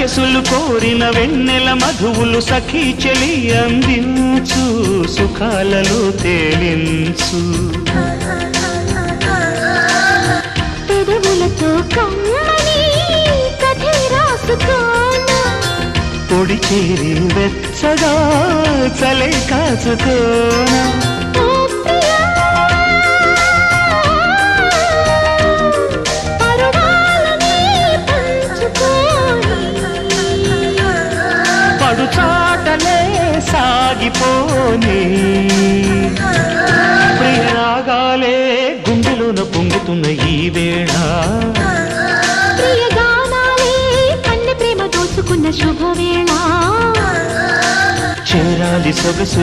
సొగసులు కోరిన వెన్నెల మధువులు సఖీ చెలి అందించు సుఖాలలో తేలించు పెదవులతో కమ్మని కథే రాసుకోనా పొడి చేరి వెచ్చగా చలే కాచుకోనా పడుచాటలే సాగిపోని ప్రియరాగాలే గుండెలోన పొంగుతున్న ఈ వేళ ప్రియగానాలే కన్నె ప్రేమ దోచుకున్న శుభవేళ చేరాలి సొగసు